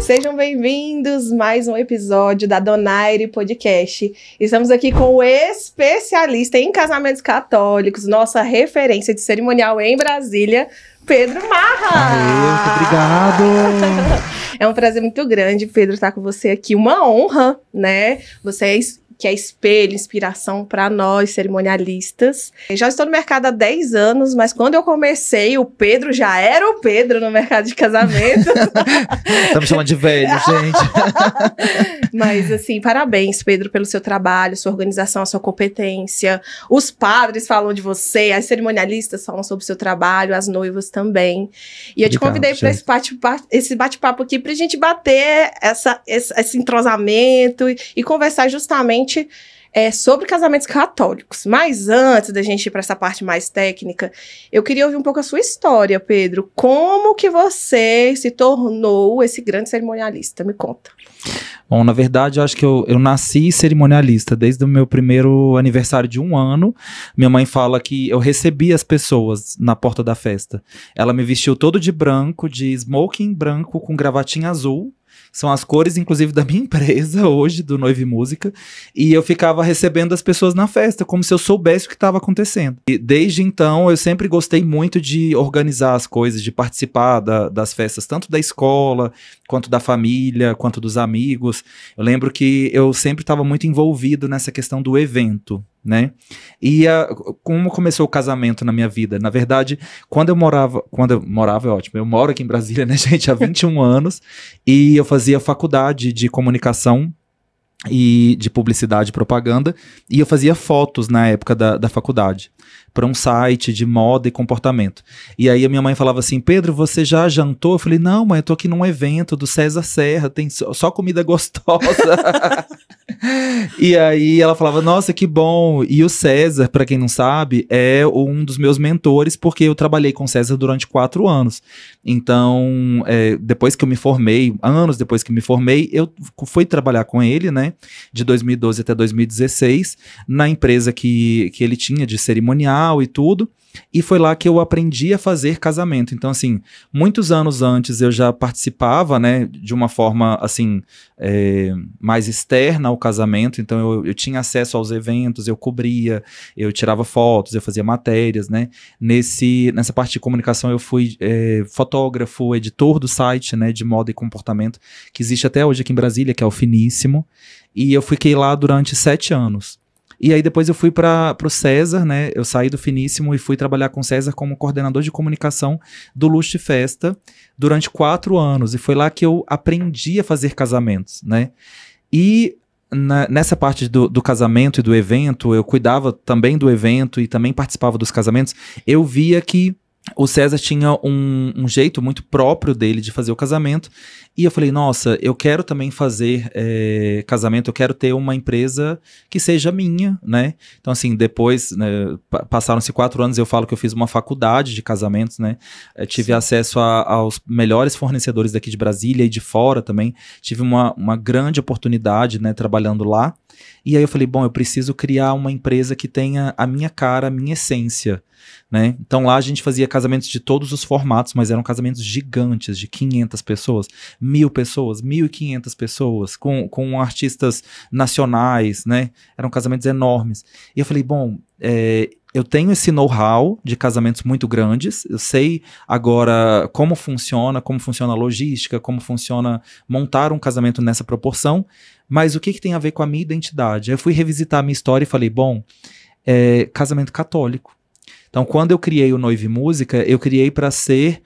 Sejam bem-vindos a mais um episódio da Donaire Podcast. Estamos aqui com o especialista em casamentos católicos, nossa referência de cerimonial em Brasília, Pedro Marra. Muito obrigado. É um prazer muito grande, Pedro, estar com você aqui. Uma honra, né? Você que é espelho, inspiração para nós, cerimonialistas. Eu já estou no mercado há 10 anos, mas quando eu comecei, o Pedro já era o Pedro no mercado de casamento. Estamos chamando de velho, gente. Mas, assim, parabéns, Pedro, pelo seu trabalho, sua organização, a sua competência. Os padres falam de você, as cerimonialistas falam sobre o seu trabalho, as noivas também. E eu te convidei para esse bate-papo aqui para a gente bater esse entrosamento e conversar justamente sobre casamentos católicos. Mas antes da gente ir para essa parte mais técnica, eu queria ouvir um pouco a sua história, Pedro. Como que você se tornou esse grande cerimonialista? Me conta. Bom, na verdade, eu acho que eu nasci cerimonialista desde o meu primeiro aniversário de 1 ano. Minha mãe fala que eu recebi as pessoas na porta da festa. Ela me vestiu todo de branco, de smoking branco com gravatinha azul. São as cores, inclusive, da minha empresa hoje, do Noiva e Música. E eu ficava recebendo as pessoas na festa, como se eu soubesse o que estava acontecendo. E desde então, eu sempre gostei muito de organizar as coisas, de participar das festas, tanto da escola, quanto da família, quanto dos amigos. Eu lembro que eu sempre estava muito envolvido nessa questão do evento, né? E como começou o casamento na minha vida? Na verdade, quando eu morava é ótimo, eu moro aqui em Brasília, né, gente, há 21 anos, e eu fazia faculdade de comunicação e de publicidade e propaganda, e eu fazia fotos na época da faculdade, para um site de moda e comportamento. E aí a minha mãe falava assim: Pedro, você já jantou? Eu falei: não, mãe, eu tô aqui num evento do César Serra, tem só comida gostosa. E aí ela falava: nossa, que bom. E o César, para quem não sabe, é um dos meus mentores, porque eu trabalhei com o César durante 4 anos. Então, depois que eu me formei, anos depois que me formei, eu fui trabalhar com ele, né, de 2012 até 2016, na empresa que ele tinha de cerimonial e tudo. E foi lá que eu aprendi a fazer casamento. Então, assim, muitos anos antes eu já participava, né, de uma forma, assim, mais externa ao casamento. Então, eu tinha acesso aos eventos, eu cobria, eu tirava fotos, eu fazia matérias, né. Nessa parte de comunicação eu fui fotógrafo, editor do site, né, de moda e comportamento, que existe até hoje aqui em Brasília, que é o Finíssimo. E eu fiquei lá durante 7 anos. E aí depois eu fui para o César, né? Eu saí do Finíssimo e fui trabalhar com o César como coordenador de comunicação do Luxo e Festa durante 4 anos. E foi lá que eu aprendi a fazer casamentos, né? E nessa parte do casamento e do evento, eu cuidava também do evento e também participava dos casamentos. Eu via que o César tinha um jeito muito próprio dele de fazer o casamento. E eu falei: nossa, eu quero também fazer casamento, eu quero ter uma empresa que seja minha, né? Então, assim, depois, né, passaram-se 4 anos, eu falo que eu fiz uma faculdade de casamentos, né? Tive acesso aos melhores fornecedores daqui de Brasília e de fora também. Tive uma grande oportunidade, né, trabalhando lá. E aí eu falei: bom, eu preciso criar uma empresa que tenha a minha cara, a minha essência, né? Então lá a gente fazia casamentos de todos os formatos, mas eram casamentos gigantes, de 500 pessoas, 1.000 pessoas, 1.500 pessoas, com artistas nacionais, né? Eram casamentos enormes. E eu falei: bom, eu tenho esse know-how de casamentos muito grandes, eu sei agora como funciona a logística, como funciona montar um casamento nessa proporção, mas o que tem a ver com a minha identidade? Eu fui revisitar a minha história e falei: bom, casamento católico. Então, quando eu criei o Noiva e Música, eu criei para ser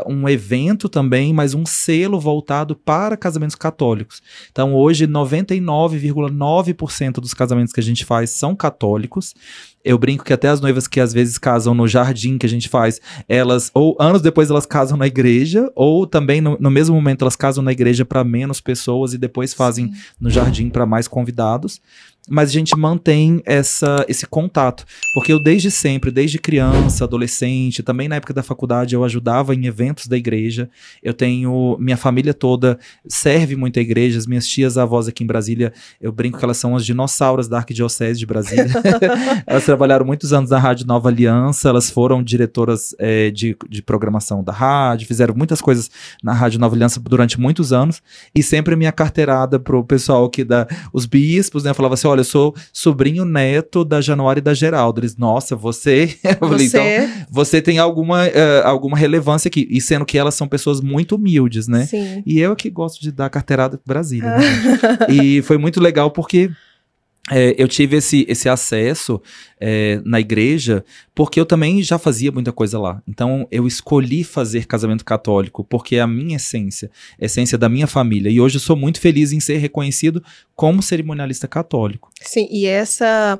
um evento também, mas um selo voltado para casamentos católicos. Então, hoje, 99,9% dos casamentos que a gente faz são católicos. Eu brinco que até as noivas que às vezes casam no jardim que a gente faz, elas, ou anos depois elas casam na igreja, ou também no mesmo momento elas casam na igreja para menos pessoas e depois fazem no jardim para mais convidados. Mas a gente mantém esse contato, porque eu desde sempre, desde criança, adolescente, também na época da faculdade eu ajudava em eventos da igreja. Eu tenho, minha família toda serve muito a igreja, as minhas tias avós aqui em Brasília, eu brinco que elas são as dinossauras da Arquidiocese de Brasília. Elas trabalharam muitos anos na Rádio Nova Aliança, elas foram diretoras de programação da rádio, fizeram muitas coisas na Rádio Nova Aliança durante muitos anos, e sempre minha carteirada pro pessoal que os bispos, né, falava assim, olha, eu sou sobrinho neto da Januária e da Geraldo. Eles, nossa, você... Eu falei, então, você tem alguma relevância aqui, e sendo que elas são pessoas muito humildes, né? Sim. E eu que gosto de dar carteirada pro Brasília, né? E foi muito legal porque eu tive esse acesso na igreja, porque eu também já fazia muita coisa lá. Então, eu escolhi fazer casamento católico, porque é a minha essência, a essência da minha família. E hoje eu sou muito feliz em ser reconhecido como cerimonialista católico. Sim, e essa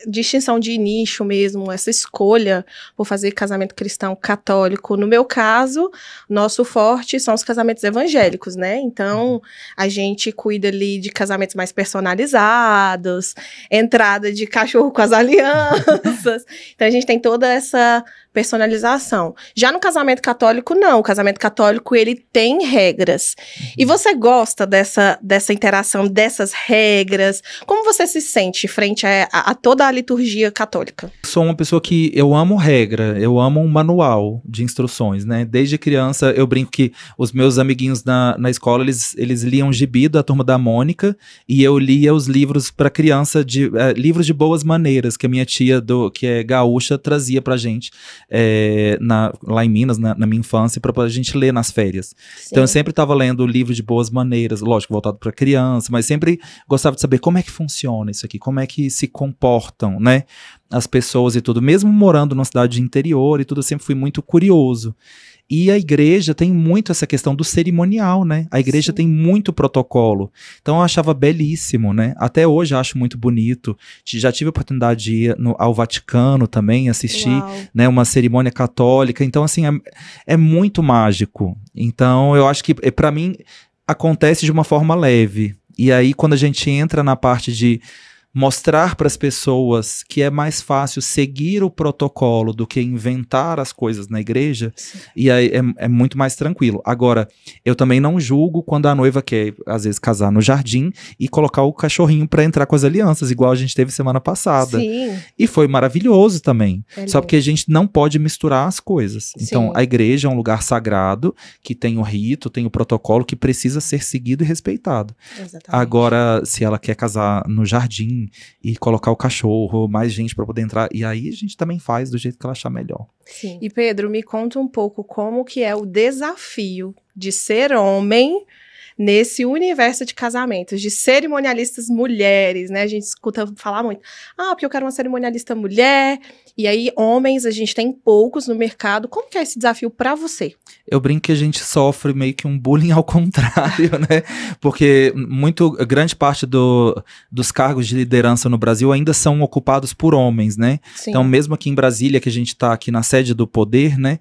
distinção de nicho mesmo, essa escolha por fazer casamento cristão católico, no meu caso, nosso forte são os casamentos evangélicos, né? Então, a gente cuida ali de casamentos mais personalizados, entrada de cachorro com as alianças. Então, a gente tem toda essa personalização. Já no casamento católico, não. O casamento católico, ele tem regras. E você gosta dessa interação, dessas regras? Como você se sente frente a toda a liturgia católica? Sou uma pessoa que eu amo regra, eu amo um manual de instruções, né? Desde criança, eu brinco que os meus amiguinhos na escola, eles liam gibi da Turma da Mônica, e eu lia os livros para criança, livros de boas maneiras, que a minha tia, que é gaúcha, trazia pra gente. Lá em Minas, na minha infância, pra gente ler nas férias. Sim. Então eu sempre estava lendo livro de boas maneiras, lógico, voltado para criança, mas sempre gostava de saber como é que funciona isso aqui, como é que se comportam, né, as pessoas e tudo. Mesmo morando numa cidade de interior e tudo, eu sempre fui muito curioso. E a igreja tem muito essa questão do cerimonial, né? A igreja Sim. tem muito protocolo. Então eu achava belíssimo, né? Até hoje eu acho muito bonito. Já tive a oportunidade de ir ao Vaticano também, assistir, né, uma cerimônia católica. Então, assim, é muito mágico. Então, eu acho que, para mim, acontece de uma forma leve. E aí, quando a gente entra na parte de mostrar para as pessoas que é mais fácil seguir o protocolo do que inventar as coisas na igreja, Sim. e aí é muito mais tranquilo. Agora, eu também não julgo quando a noiva quer, às vezes, casar no jardim e colocar o cachorrinho para entrar com as alianças, igual a gente teve semana passada. Sim. E foi maravilhoso também. Só porque a gente não pode misturar as coisas. Sim. Então, a igreja é um lugar sagrado, que tem o rito, tem o protocolo, que precisa ser seguido e respeitado. Exatamente. Agora, se ela quer casar no jardim, e colocar o cachorro, mais gente para poder entrar, e aí a gente também faz do jeito que ela achar melhor. Sim. E Pedro, me conta um pouco como que é o desafio de ser homem nesse universo de casamentos, de cerimonialistas mulheres, né? A gente escuta falar muito, porque eu quero uma cerimonialista mulher, e aí homens, a gente tem poucos no mercado. Como que é esse desafio para você? Eu brinco que a gente sofre meio que um bullying ao contrário, né? Porque grande parte dos cargos de liderança no Brasil ainda são ocupados por homens, né? Sim. Então, mesmo aqui em Brasília, que a gente está aqui na sede do poder, né?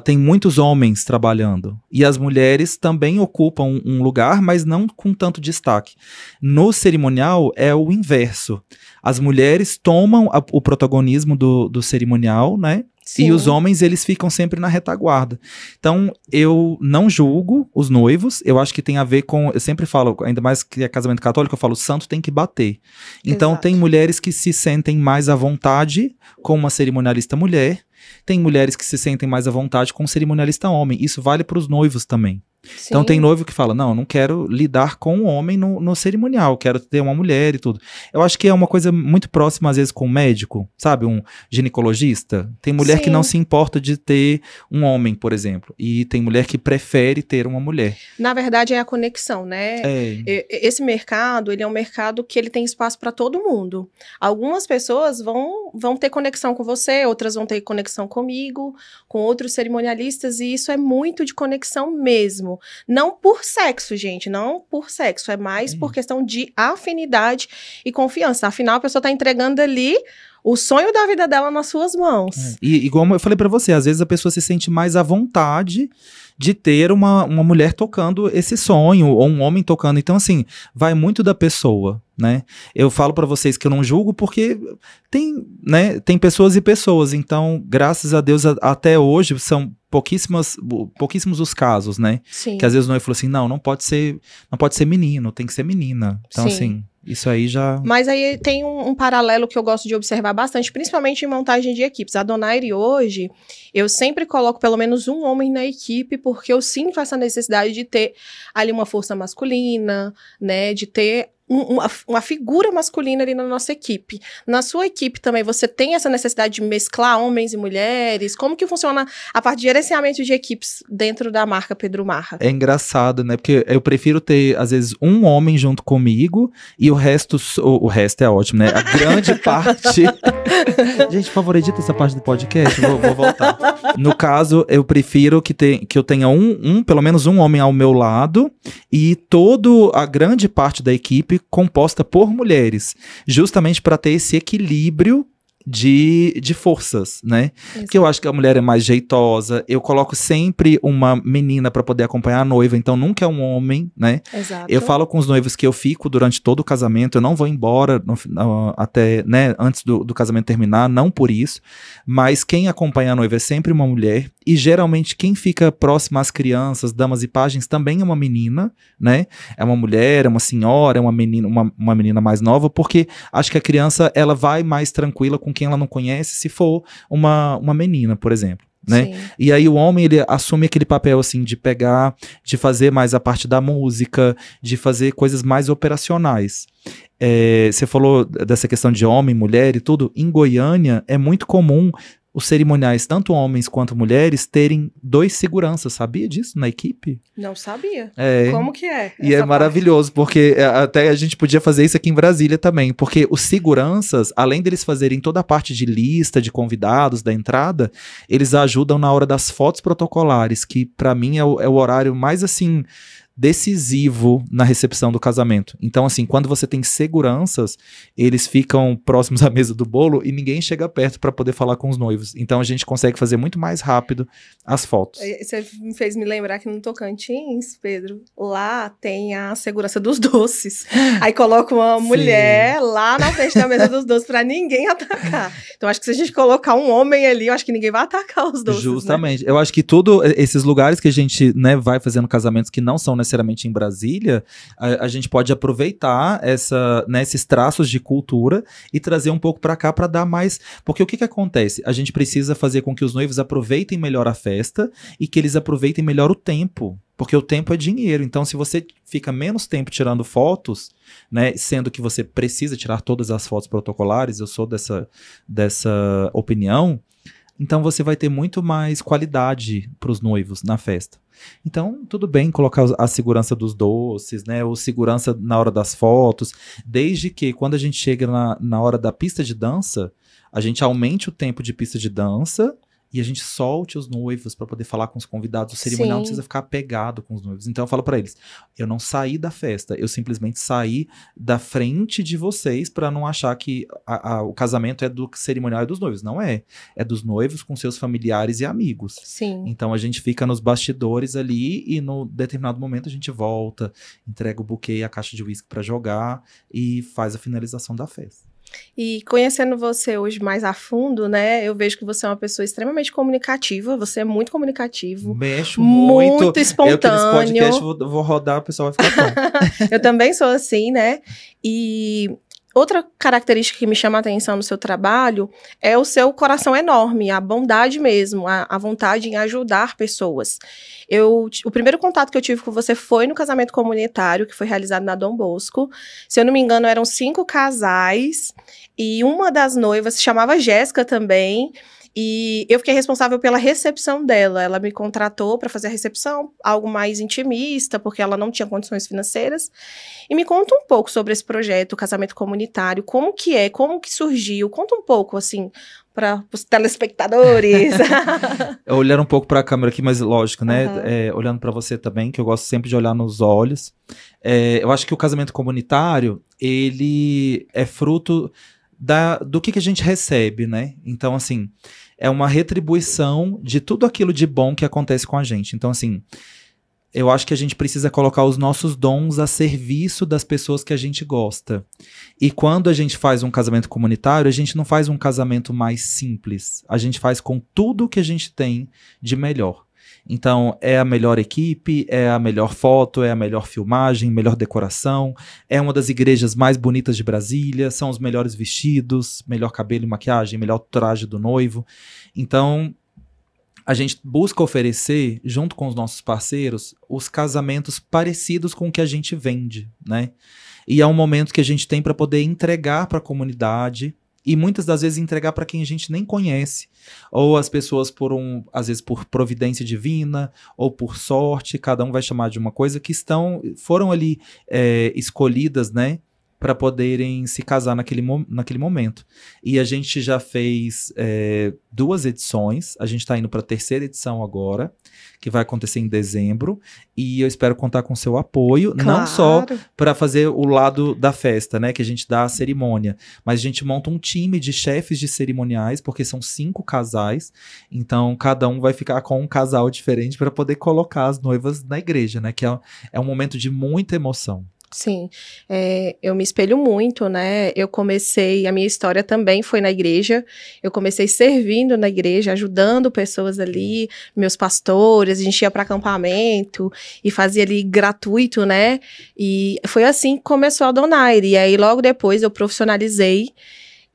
Tem muitos homens trabalhando. E as mulheres também ocupam um lugar, mas não com tanto destaque. No cerimonial é o inverso. As mulheres tomam o protagonismo do cerimonial, né? Sim. E os homens, eles ficam sempre na retaguarda. Então, eu não julgo os noivos, eu acho que tem a ver com, eu sempre falo, ainda mais que é casamento católico, eu falo, o santo tem que bater. Então, Exato. Tem mulheres que se sentem mais à vontade com uma cerimonialista mulher, tem mulheres que se sentem mais à vontade com um cerimonialista homem. Isso vale para os noivos também. Sim. Então tem noivo que fala, não, eu não quero lidar com um homem no cerimonial, quero ter uma mulher e tudo. Eu acho que é uma coisa muito próxima às vezes com um médico, sabe, um ginecologista. Tem mulher Sim. que não se importa de ter um homem, por exemplo, e tem mulher que prefere ter uma mulher. Na verdade é a conexão, né? Esse mercado, ele é um mercado que ele tem espaço para todo mundo. Algumas pessoas vão ter conexão com você, outras vão ter conexão comigo, com outros cerimonialistas, e isso é muito de conexão mesmo. Não por sexo, gente, não por sexo, é mais por questão de afinidade e confiança. Afinal, a pessoa tá entregando ali o sonho da vida dela nas suas mãos. E igual eu falei pra você, às vezes a pessoa se sente mais à vontade de ter uma mulher tocando esse sonho, ou um homem tocando. Então, assim, vai muito da pessoa, né? Eu falo pra vocês que eu não julgo porque tem pessoas e pessoas. Então, graças a Deus, até hoje, são pouquíssimos os casos, né? Sim. Que às vezes o noivo falou assim, não pode ser menino, tem que ser menina. Então, Sim. assim, Isso aí já... Mas aí tem um paralelo que eu gosto de observar bastante, principalmente em montagem de equipes. A Donaire hoje, eu sempre coloco pelo menos um homem na equipe, porque eu sinto essa necessidade de ter ali uma força masculina, né, de ter uma figura masculina ali na nossa equipe. Na sua equipe também, você tem essa necessidade de mesclar homens e mulheres? Como que funciona a parte de gerenciamento de equipes dentro da marca Pedro Marra? É engraçado, né? Porque eu prefiro ter, às vezes, um homem junto comigo e o resto é ótimo, né? A grande parte... Gente, por favor, edita essa parte do podcast, vou voltar. No caso, eu prefiro que eu tenha pelo menos um homem ao meu lado e a grande parte da equipe composta por mulheres, justamente para ter esse equilíbrio de forças, né? Exato. Porque eu acho que a mulher é mais jeitosa, eu coloco sempre uma menina para poder acompanhar a noiva, então nunca é um homem, né? Exato. Eu falo com os noivos que eu fico durante todo o casamento, eu não vou embora até, né, antes do casamento terminar, não por isso, mas quem acompanha a noiva é sempre uma mulher, e geralmente quem fica próximo às crianças, damas e pajens, também é uma menina, né? É uma mulher, é uma senhora, é uma menina mais nova, porque acho que a criança, ela vai mais tranquila com quem ela não conhece, se for uma menina, por exemplo. Né? Sim. E aí o homem, ele assume aquele papel assim de de fazer mais a parte da música, de fazer coisas mais operacionais. Você falou dessa questão de homem, mulher e tudo. Em Goiânia é muito comum os cerimoniais, tanto homens quanto mulheres, terem 2 seguranças. Sabia disso na equipe? Não sabia. É. Como que é? E é maravilhoso, porque até a gente podia fazer isso aqui em Brasília também, porque os seguranças, além deles fazerem toda a parte de lista de convidados da entrada, eles ajudam na hora das fotos protocolares, que pra mim é o horário mais assim decisivo na recepção do casamento. Então, assim, quando você tem seguranças, eles ficam próximos à mesa do bolo e ninguém chega perto para poder falar com os noivos. Então, a gente consegue fazer muito mais rápido as fotos. Você me fez me lembrar que no Tocantins, Pedro, lá tem a segurança dos doces. Aí coloca uma mulher lá na frente da mesa dos doces para ninguém atacar. Então, acho que se a gente colocar um homem ali, eu acho que ninguém vai atacar os doces. Justamente. Né? Eu acho que esses lugares que a gente, né, vai fazendo casamentos que não são necessariamente em Brasília, a gente pode aproveitar esses traços de cultura e trazer um pouco para cá para dar mais... Porque o que acontece? A gente precisa fazer com que os noivos aproveitem melhor a festa e que eles aproveitem melhor o tempo. Porque o tempo é dinheiro. Então, se você fica menos tempo tirando fotos, né, sendo que você precisa tirar todas as fotos protocolares, eu sou dessa opinião, então você vai ter muito mais qualidade para os noivos na festa. Então, tudo bem colocar a segurança dos doces, né, ou segurança na hora das fotos, desde que quando a gente chega na hora da pista de dança, a gente aumente o tempo de pista de dança e a gente solte os noivos para poder falar com os convidados. O cerimonial não precisa ficar apegado com os noivos. Então eu falo para eles, eu não saí da festa, eu simplesmente saí da frente de vocês para não achar que o casamento é do cerimonial e dos noivos. Não é. É dos noivos com seus familiares e amigos. Sim. Então a gente fica nos bastidores ali e no determinado momento a gente volta, entrega o buquê e a caixa de uísque para jogar e faz a finalização da festa. E conhecendo você hoje mais a fundo, né, eu vejo que você é uma pessoa extremamente comunicativa, você é muito comunicativo. Mexo muito espontâneo. Eu que nesse podcast vou rodar, o pessoal vai ficar bom. Eu também sou assim, né, e... Outra característica que me chama a atenção no seu trabalho é o seu coração enorme, a bondade mesmo, a vontade em ajudar pessoas. O primeiro contato que eu tive com você foi no casamento comunitário, que foi realizado na Dom Bosco. Se eu não me engano, eram 5 casais, e uma das noivas se chamava Jéssica também, e eu fiquei responsável pela recepção dela. Ela me contratou para fazer a recepção, algo mais intimista, porque ela não tinha condições financeiras. E me conta um pouco sobre esse projeto, o casamento comunitário, como que surgiu? Conta um pouco, assim, para os telespectadores. Olhando um pouco para a câmera aqui, mas lógico, né? Olhando para você também, que eu gosto sempre de olhar nos olhos. Eu acho que o casamento comunitário, ele é fruto do que a gente recebe, né? Então, assim, é uma retribuição de tudo aquilo de bom que acontece com a gente. Então, assim, eu acho que a gente precisa colocar os nossos dons a serviço das pessoas que a gente gosta. E quando a gente faz um casamento comunitário, a gente não faz um casamento mais simples. A gente faz com tudo que a gente tem de melhor. Então, é a melhor equipe, é a melhor foto, é a melhor filmagem, melhor decoração, é uma das igrejas mais bonitas de Brasília, são os melhores vestidos, melhor cabelo e maquiagem, melhor traje do noivo. Então, a gente busca oferecer, junto com os nossos parceiros, os casamentos parecidos com o que a gente vende, né? E é um momento que a gente tem para poder entregar para a comunidade, e muitas das vezes entregar para quem a gente nem conhece, ou as pessoas às vezes por providência divina, ou por sorte, cada um vai chamar de uma coisa, que foram ali escolhidas, né, para poderem se casar naquele momento. E a gente já fez 2 edições, a gente está indo para a 3ª edição agora, que vai acontecer em dezembro, e eu espero contar com seu apoio, claro, não só para fazer o lado da festa, né, que a gente dá a cerimônia, mas a gente monta um time de chefes de cerimoniais, porque são 5 casais, então cada um vai ficar com um casal diferente para poder colocar as noivas na igreja, né, que é um momento de muita emoção. Sim, eu me espelho muito, né? A minha história também foi na igreja. Eu comecei servindo na igreja, ajudando pessoas ali, meus pastores, a gente ia para acampamento e fazia ali gratuito, né? E foi assim que começou a Donaire. E aí logo depois eu profissionalizei.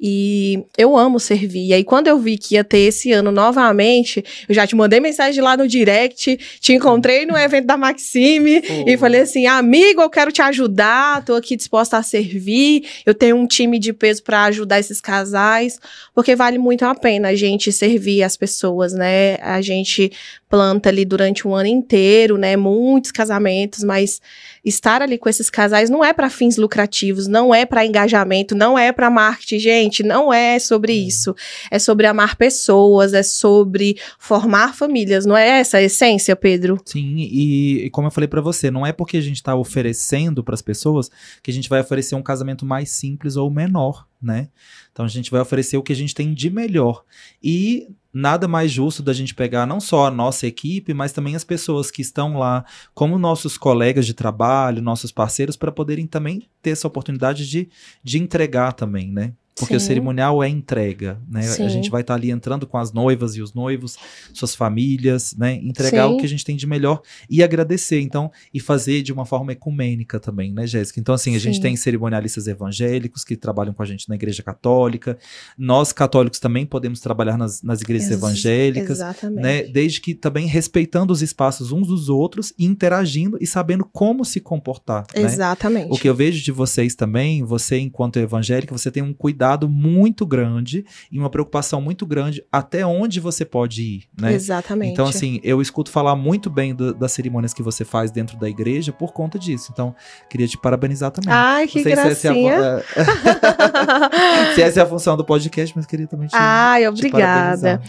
E eu amo servir. E aí, quando eu vi que ia ter esse ano novamente, eu já te mandei mensagem lá no direct, te encontrei no evento da Maxime e falei assim, amigo, eu quero te ajudar, tô aqui disposta a servir, eu tenho um time de peso para ajudar esses casais, porque vale muito a pena a gente servir as pessoas, né? A gente planta ali durante um ano inteiro, né? Muitos casamentos, mas estar ali com esses casais não é para fins lucrativos, não é para engajamento, não é para marketing, gente, não é sobre isso. É sobre amar pessoas, é sobre formar famílias, não é essa a essência, Pedro? Sim, e como eu falei para você, não é porque a gente está oferecendo para as pessoas que a gente vai oferecer um casamento mais simples ou menor, né? Então a gente vai oferecer o que a gente tem de melhor. E nada mais justo da gente pegar não só a nossa equipe, mas também as pessoas que estão lá como nossos colegas de trabalho, nossos parceiros, para poderem também ter essa oportunidade de entregar também, né? Porque o cerimonial é entrega, né? A gente vai estar ali entrando com as noivas e os noivos, suas famílias, né? Entregar o que a gente tem de melhor e agradecer, então, e fazer de uma forma ecumênica também, né, Jéssica? Então, assim, a gente tem cerimonialistas evangélicos que trabalham com a gente na Igreja Católica, nós católicos também podemos trabalhar nas igrejas evangélicas, né? Desde que também respeitando os espaços uns dos outros, interagindo e sabendo como se comportar, exatamente. Né? O que eu vejo de vocês também, você enquanto evangélica, você tem um cuidado muito grande e uma preocupação muito grande até onde você pode ir, né? Exatamente. Então, assim, eu escuto falar muito bem das cerimônias que você faz dentro da igreja por conta disso. Então, queria te parabenizar também. Ai, que gracinha. Se essa é a função do podcast, mas queria também te obrigada.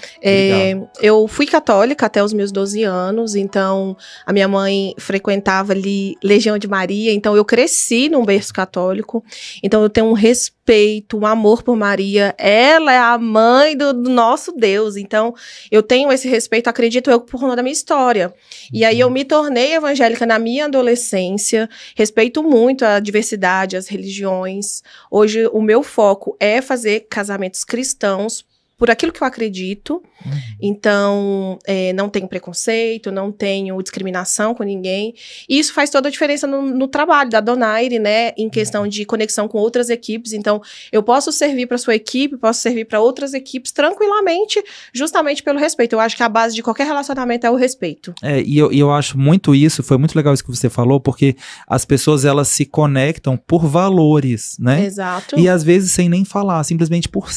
Eu fui católica até os meus 12 anos, então a minha mãe frequentava ali Legião de Maria, então eu cresci num berço católico, então eu tenho um respeito, um amor por Maria, ela é a mãe do nosso Deus, então eu tenho esse respeito, acredito eu, por conta da minha história. E aí eu me tornei evangélica na minha adolescência, respeito muito a diversidade, as religiões. Hoje o meu foco é fazer casamentos cristãos, por aquilo que eu acredito, então não tenho preconceito, não tenho discriminação com ninguém, e isso faz toda a diferença no trabalho da Donaire, né, em questão de conexão com outras equipes. Então eu posso servir para sua equipe, posso servir para outras equipes tranquilamente, justamente pelo respeito. Eu acho que a base de qualquer relacionamento é o respeito. E eu acho muito isso, foi muito legal isso que você falou, porque as pessoas, elas se conectam por valores, né? Exato. E às vezes sem nem falar, simplesmente por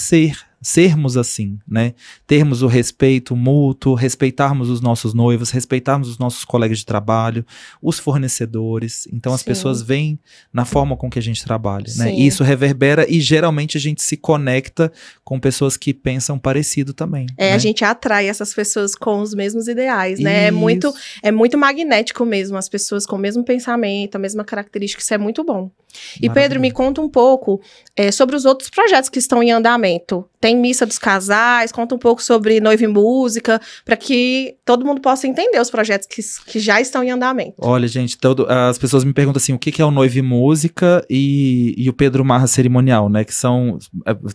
sermos assim, né? Termos o respeito mútuo, respeitarmos os nossos noivos, respeitarmos os nossos colegas de trabalho, os fornecedores. Então as pessoas veem na forma com que a gente trabalha, né? E isso reverbera e geralmente a gente se conecta com pessoas que pensam parecido também. Né? A gente atrai essas pessoas com os mesmos ideais, né? É muito magnético mesmo, as pessoas com o mesmo pensamento, a mesma característica, isso é muito bom. E Pedro, me conta um pouco sobre os outros projetos que estão em andamento. Tem Missa dos Casais, conta um pouco sobre Noiva e Música, para que todo mundo possa entender os projetos que já estão em andamento. Olha, gente, as pessoas me perguntam assim, o que é o Noiva e Música e o Pedro Marra Cerimonial, né? Que são,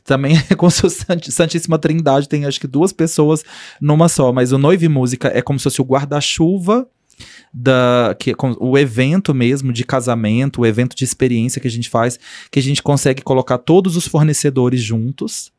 também é como se fosse Santíssima Trindade, tem acho que 2 pessoas numa só, mas o Noiva e Música é como se fosse o guarda-chuva o evento mesmo de casamento, o evento de experiência que a gente faz, que a gente consegue colocar todos os fornecedores juntos,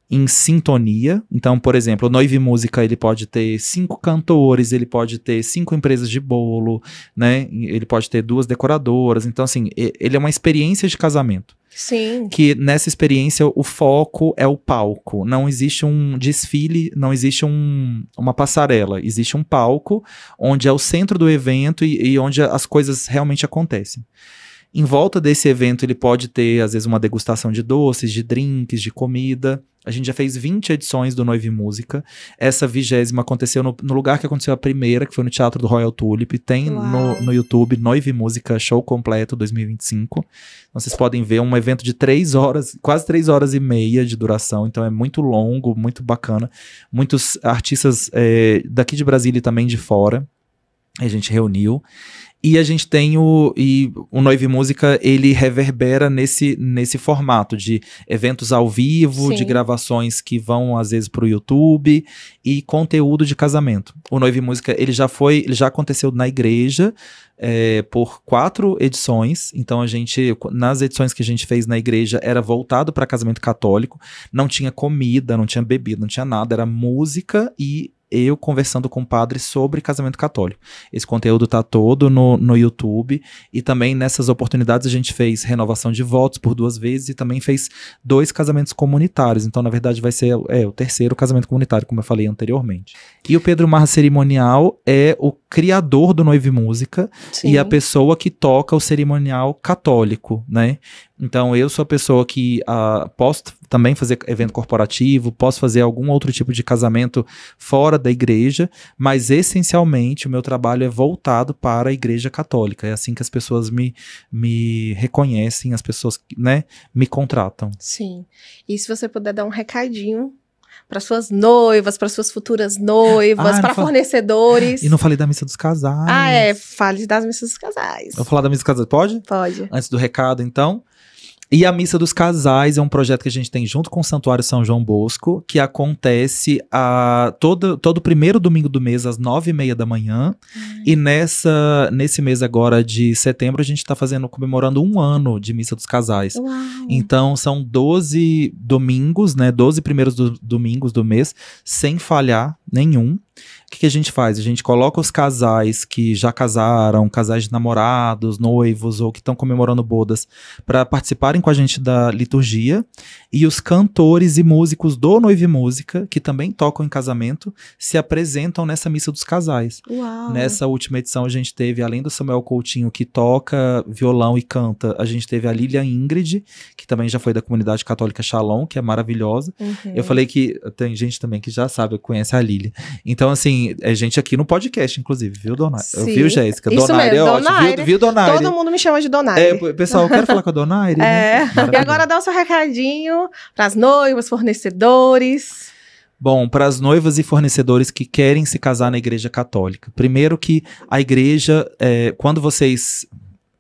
em sintonia. Então, por exemplo, o Noiva e Música, ele pode ter 5 cantores, ele pode ter 5 empresas de bolo, né? Ele pode ter 2 decoradoras. Então, assim, ele é uma experiência de casamento. Sim. Que nessa experiência o foco é o palco. Não existe um desfile, não existe uma passarela. Existe um palco onde é o centro do evento e onde as coisas realmente acontecem. Em volta desse evento ele pode ter, às vezes, uma degustação de doces, de drinks, de comida. A gente já fez 20 edições do Noiva e Música. Essa 20ª aconteceu no lugar que aconteceu a primeira, que foi no Teatro do Royal Tulip. Tem no YouTube Noiva e Música Show Completo 2025. Então vocês podem ver um evento de 3 horas, quase 3 horas e meia de duração. Então é muito longo, muito bacana. Muitos artistas daqui de Brasília e também de fora. A gente reuniu. E a gente tem o Noiva e Música, ele reverbera nesse formato de eventos ao vivo, Sim. de gravações que vão às vezes pro YouTube e conteúdo de casamento. O Noiva e Música, ele já aconteceu na igreja por 4 edições. Então nas edições que a gente fez na igreja, era voltado para casamento católico. Não tinha comida, não tinha bebida, não tinha nada, era música e eu conversando com padres sobre casamento católico. Esse conteúdo tá todo no YouTube, e também nessas oportunidades a gente fez renovação de votos por 2 vezes e também fez 2 casamentos comunitários. Então, na verdade, vai ser o 3º casamento comunitário, como eu falei anteriormente. E o Pedro Marra Cerimonial é o criador do Noiva e Música. Sim. E a pessoa que toca o cerimonial católico, né? Então, eu sou a pessoa que posso também fazer evento corporativo, posso fazer algum outro tipo de casamento fora da igreja, mas essencialmente o meu trabalho é voltado para a igreja católica. É assim que as pessoas me reconhecem, as pessoas, né, me contratam. Sim. E se você puder dar um recadinho para suas noivas, para suas futuras noivas, para fornecedores. E não falei da Missa dos Casais. Fale das Missas dos Casais. Vou falar da Missa dos Casais, pode? Pode. Antes do recado, então. E a Missa dos Casais é um projeto que a gente tem junto com o Santuário São João Bosco, que acontece todo primeiro domingo do mês, às 9h30 da manhã. E nesse mês agora de setembro, a gente está comemorando 1 ano de Missa dos Casais. Uau. Então, são 12 domingos, né? 12 primeiros domingos do mês, sem falhar nenhum. O que a gente faz? A gente coloca os casais que já casaram, casais de namorados, noivos ou que estão comemorando bodas, para participarem com a gente da liturgia, e os cantores e músicos do Noiva e Música, que também tocam em casamento, se apresentam nessa Missa dos Casais. Uau. Nessa última edição a gente teve, além do Samuel Coutinho, que toca violão e canta, a gente teve a Lilian Ingrid, que também já foi da comunidade católica Shalom, que é maravilhosa. Uhum. Eu falei que tem gente também que já sabe, conhece a Lilian. Então, assim, é gente aqui no podcast, inclusive, viu, Donaire? Viu, Jéssica? Donaire é ótimo. Viu, Donaire? Todo mundo me chama de Donaire. Pessoal, eu quero falar com a Donaire. Né? E agora dá o seu recadinho para as noivas, fornecedores. Bom, para as noivas e fornecedores que querem se casar na igreja católica. Primeiro que a igreja, quando vocês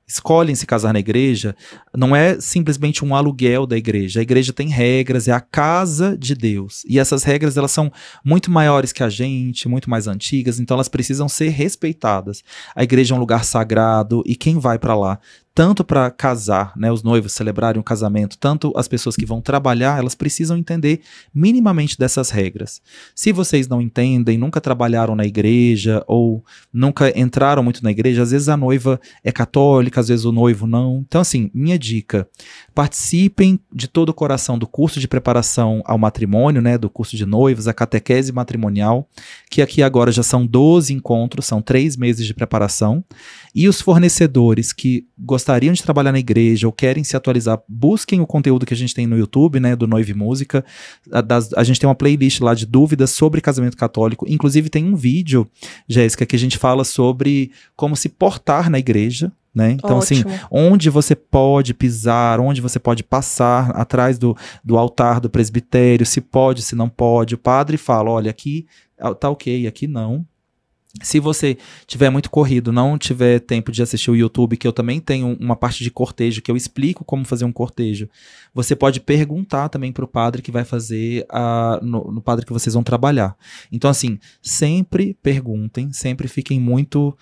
escolhem se casar na igreja, não é simplesmente um aluguel da igreja. A igreja tem regras, é a casa de Deus. E essas regras, elas são muito maiores que a gente, muito mais antigas, então elas precisam ser respeitadas. A igreja é um lugar sagrado e quem vai para lá, tanto para casar, né, os noivos celebrarem o casamento, tanto as pessoas que vão trabalhar, elas precisam entender minimamente dessas regras. Se vocês não entendem, nunca trabalharam na igreja ou nunca entraram muito na igreja, às vezes a noiva é católica, às vezes o noivo não. Então, assim, minha dica, participem de todo o coração do curso de preparação ao matrimônio, né, do curso de noivos, a catequese matrimonial, que aqui agora já são 12 encontros, são 3 meses de preparação. E os fornecedores que gostariam de trabalhar na igreja ou querem se atualizar, busquem o conteúdo que a gente tem no YouTube, né, do Noiva e Música. A gente tem uma playlist lá de dúvidas sobre casamento católico. Inclusive tem um vídeo, Jéssica, que a gente fala sobre como se portar na igreja, né? Então, assim, onde você pode pisar, onde você pode passar atrás do altar do presbitério, se pode, se não pode. O padre fala, olha, aqui tá ok, aqui não. Se você tiver muito corrido, não tiver tempo de assistir o YouTube, que eu também tenho uma parte de cortejo, que eu explico como fazer um cortejo, você pode perguntar também para o padre que vai fazer, no padre que vocês vão trabalhar. Então, assim, sempre perguntem, sempre fiquem muito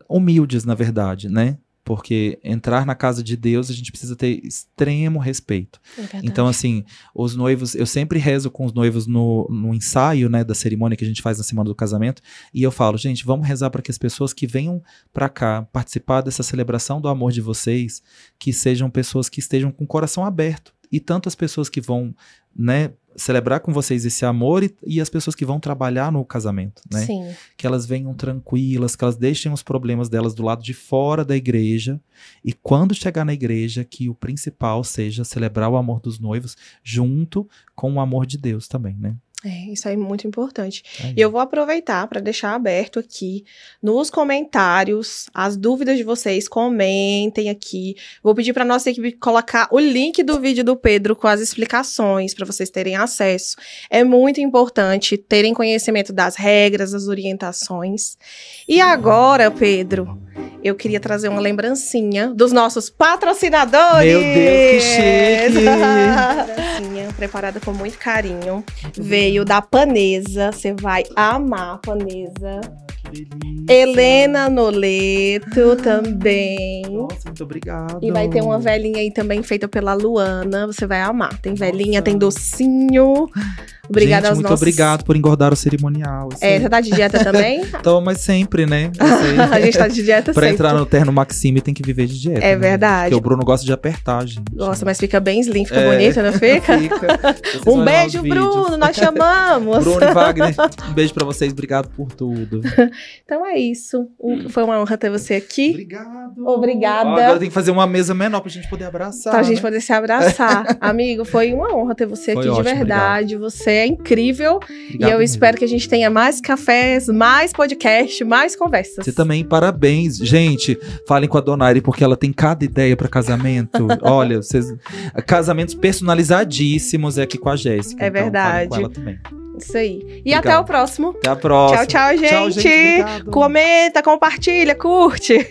humildes, na verdade, né? Porque entrar na casa de Deus, a gente precisa ter extremo respeito. Então, assim, os noivos, eu sempre rezo com os noivos no ensaio, né, da cerimônia que a gente faz na semana do casamento, e eu falo, gente, vamos rezar para que as pessoas que venham para cá participar dessa celebração do amor de vocês, que sejam pessoas que estejam com o coração aberto. E tanto as pessoas que vão, né, celebrar com vocês esse amor e as pessoas que vão trabalhar no casamento, né? Sim. Que elas venham tranquilas, que elas deixem os problemas delas do lado de fora da igreja e quando chegar na igreja, que o principal seja celebrar o amor dos noivos junto com o amor de Deus também, né? Isso aí é muito importante. E eu vou aproveitar para deixar aberto aqui nos comentários as dúvidas de vocês. Comentem aqui. Vou pedir para nossa equipe colocar o link do vídeo do Pedro com as explicações para vocês terem acesso. É muito importante terem conhecimento das regras, das orientações. E agora, Pedro, eu queria trazer uma lembrancinha dos nossos patrocinadores. Meu Deus, que chique! Lembrancinha preparada com muito carinho. Veio da Panesa, você vai amar a Panesa. Que delícia. Helena Noleto também. Nossa, muito obrigado. E vai ter uma velhinha aí também feita pela Luana, você vai amar. Tem velhinha, tem docinho. Obrigada aos muito nossos... obrigado por engordar o cerimonial. Você tá de dieta também? Tô, mas sempre, né? A gente tá de dieta pra sempre. entrar no Terno Maxime tem que viver de dieta. É né? verdade. Porque o Bruno gosta de apertar, gente. Nossa, mas fica bem slim, fica bonito, não fica? Um beijo, Bruno, nós chamamos. Bruno e Wagner, um beijo pra vocês, obrigado por tudo. Então é isso. Foi uma honra ter você aqui. Obrigado. Obrigada. Agora tem que fazer uma mesa menor pra gente poder abraçar. Pra gente poder se abraçar. Amigo, foi uma honra ter você aqui, ótimo, de verdade. obrigado. Você é incrível. Obrigado e eu mesmo. espero que a gente tenha mais cafés, mais podcast, mais conversas. Você também, parabéns. Gente, falem com a Donaire, porque ela tem cada ideia pra casamento. Olha, casamentos personalizadíssimos é aqui com a Jéssica. É então, verdade. falem com ela também. Isso aí. E Obrigado. até o próximo. Até a próxima. Tchau, tchau, gente. Tchau, gente. Obrigado. Comenta, compartilha, curte.